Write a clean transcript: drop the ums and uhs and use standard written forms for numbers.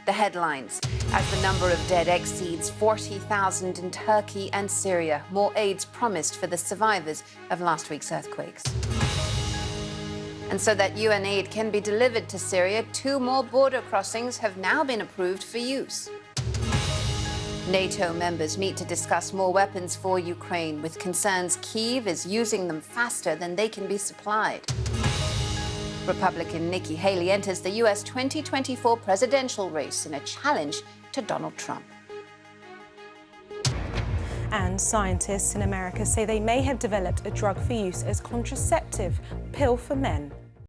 The headlines: as the number of dead exceeds 40,000 in Turkey and Syria, more aid's promised for the survivors of last week's earthquakes. And so that UN aid can be delivered to Syria, 2 more border crossings have now been approved for use. NATO members meet to discuss more weapons for Ukraine, with concerns Kyiv is using them faster than they can be supplied. Republican Nikki Haley enters the US 2024 presidential race in a challenge to Donald Trump. And scientists in America say they may have developed a drug for use as contraceptive pill for men.